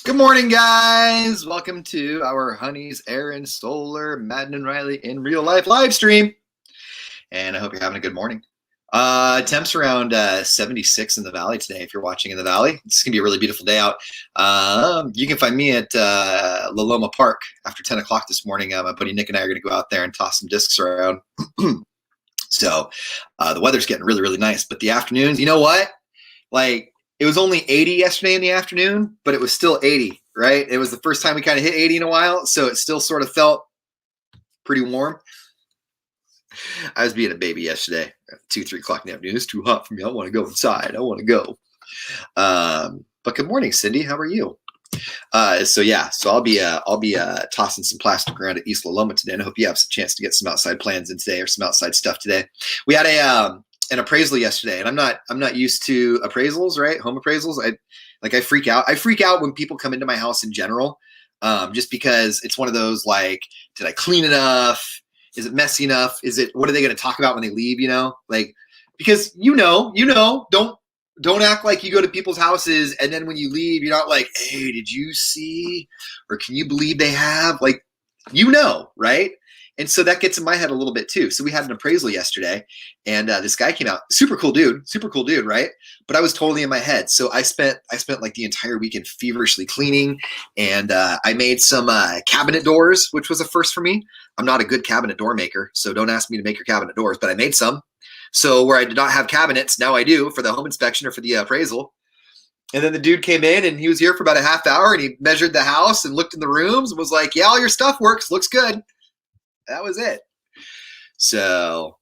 Good morning, guys. Welcome to our Honeys, Aaron, Solar, Madden and Riley in real life live stream. And I hope you're having a good morning. Temps around 76 in the valley today. If you're watching in the valley, it's gonna be a really beautiful day out. You can find me at La Loma Park after 10 o'clock this morning. My buddy Nick and I are gonna go out there and toss some discs around. So the weather's getting really, really nice. But the afternoons, you know what? Like, it was only 80 yesterday in the afternoon, but it was still 80, right? It was the first time we kind of hit 80 in a while, so it still sort of felt pretty warm. I was being a baby yesterday at 2, 3 o'clock in the afternoon. It's too hot for me. I want to go inside. I want to go. But good morning, Cindy. How are you? So I'll be tossing some plastic around at East La Loma today, and I hope you have some chance to get some outside plans in today or some outside stuff today. We had an appraisal yesterday, and I'm not used to appraisals, right? Home appraisals. I freak out. I freak out when people come into my house in general, just because it's one of those like, did I clean enough? Is it messy enough? What are they going to talk about when they leave? Because don't act like you go to people's houses and then when you leave, you're not like, hey, did you see? Or can you believe they have? Like, right? And so that gets in my head a little bit too. So we had an appraisal yesterday, and this guy came out, super cool dude, right? But I was totally in my head. So I spent like the entire weekend feverishly cleaning, and I made some cabinet doors, which was a first for me. I'm not a good cabinet door maker, so don't ask me to make your cabinet doors, but I made some. So where I did not have cabinets, now I do for the home inspection or for the appraisal. And then the dude came in, and he was here for about a half hour, and he measured the house and looked in the rooms and was like, yeah, all your stuff works, looks good. That was it. So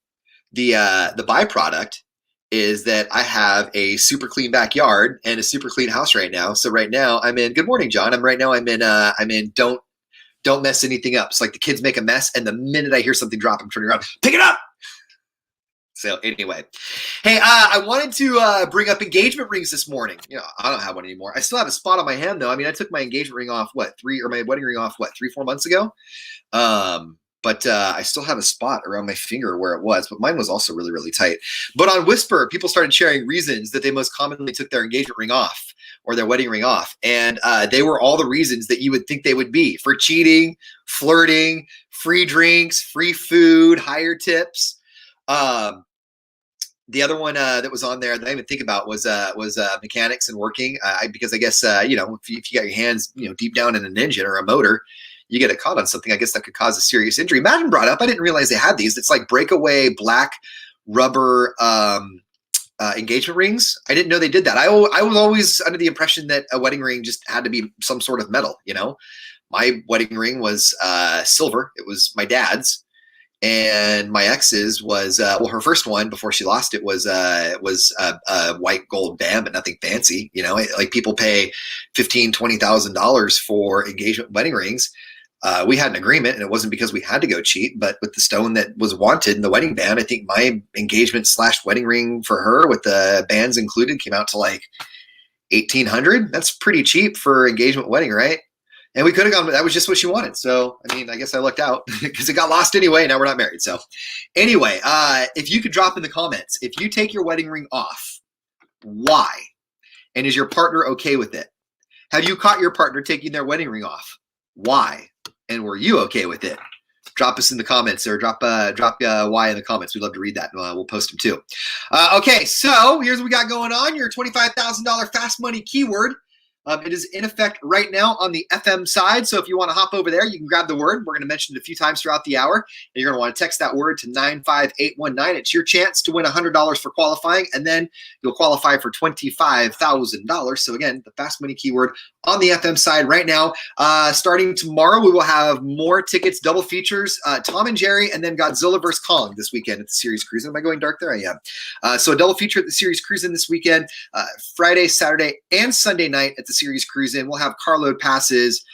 the byproduct is that I have a super clean backyard and a super clean house right now. So right now I'm in, good morning, John. I'm in don't mess anything up. It's like the kids make a mess, and the minute I hear something drop, I'm turning around, pick it up. So anyway, hey, I wanted to bring up engagement rings this morning. I don't have one anymore. I still have a spot on my hand though. I mean, I took my engagement ring off my wedding ring off 3-4 months ago. But I still have a spot around my finger where it was, but mine was also really, really tight. But on Whisper, people started sharing reasons that they most commonly took their engagement ring off or their wedding ring off. And they were all the reasons that you would think they would be: for cheating, flirting, free drinks, free food, higher tips. The other one that was on there that I didn't even think about was mechanics and working. Because I guess, if you got your hands, deep down in an engine or a motor, you get caught on something, I guess that could cause a serious injury. Madden brought up, I didn't realize they had these. It's like breakaway black rubber engagement rings. I didn't know they did that. I was always under the impression that a wedding ring just had to be some sort of metal, My wedding ring was silver. It was my dad's. And my ex's was, her first one before she lost it was a white gold band, but nothing fancy. Like people pay $15,000, $20,000 for engagement wedding rings. We had an agreement, and it wasn't because we had to go cheat, but with the stone that was wanted in the wedding band, I think my engagement / wedding ring for her with the bands included came out to like $1,800. That's pretty cheap for engagement wedding, right? And we could have gone, but that was just what she wanted. So, I mean, I guess I lucked out because it got lost anyway. And now we're not married. So anyway, if you could drop in the comments, if you take your wedding ring off, why? And is your partner okay with it? Have you caught your partner taking their wedding ring off? Why? And were you okay with it? Drop us in the comments, or drop why in the comments. We'd love to read that. We'll post them too. Okay, so here's what we got going on. Your $25,000 fast money keyword. It is in effect right now on the FM side. So if you want to hop over there, you can grab the word. We're going to mention it a few times throughout the hour. And you're going to want to text that word to 95819. It's your chance to win $100 for qualifying, and then you'll qualify for $25,000. So again, the fast money keyword on the FM side right now. Starting tomorrow, we will have more tickets, double features, Tom and Jerry, and then Godzilla vs. Kong this weekend at the Series Cruisin'. Am I going dark there? I am. So a double feature at the Series Cruisin' this weekend, Friday, Saturday, and Sunday night at the Series Cruisin'. We'll have carload passes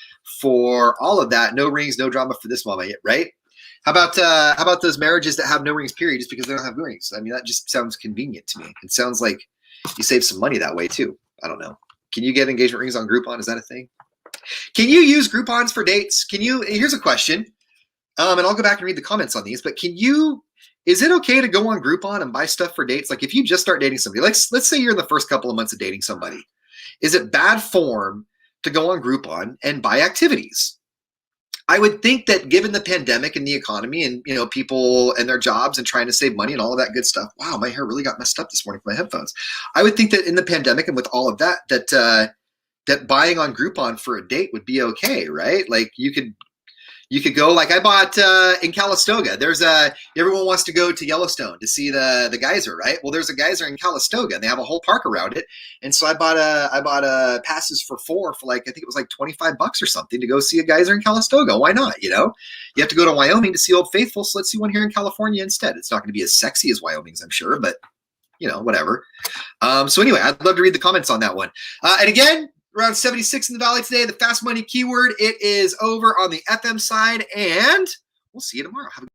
for all of that. No rings, no drama for this moment, right? How about those marriages that have no rings, period, just because they don't have rings? I mean, that just sounds convenient to me. It sounds like you save some money that way too. I don't know. Can you get engagement rings on Groupon? Is that a thing? Can you use Groupons for dates? Here's a question, and I'll go back and read the comments on these, but is it okay to go on Groupon and buy stuff for dates? Like if you just start dating somebody, let's say you're in the first couple of months of dating somebody, is it bad form to go on Groupon and buy activities. I would think that given the pandemic and the economy and, you know, people and their jobs and trying to save money and all of that good stuff. Wow, my hair really got messed up this morning with my headphones. I would think that in the pandemic and with all of that, that buying on Groupon for a date would be okay, right? Like you could go, like I bought in Calistoga. There's everyone wants to go to Yellowstone to see the geyser, right? Well, there's a geyser in Calistoga, and they have a whole park around it. And so I bought passes for four for like, I think it was like $25 or something to go see a geyser in Calistoga. Why not? You know, you have to go to Wyoming to see Old Faithful, so let's see one here in California instead. It's not going to be as sexy as Wyoming's, I'm sure, but you know, whatever. So anyway, I'd love to read the comments on that one. And again, around 76 in the Valley today, the fast money keyword. It is over on the FM side, and we'll see you tomorrow. Have a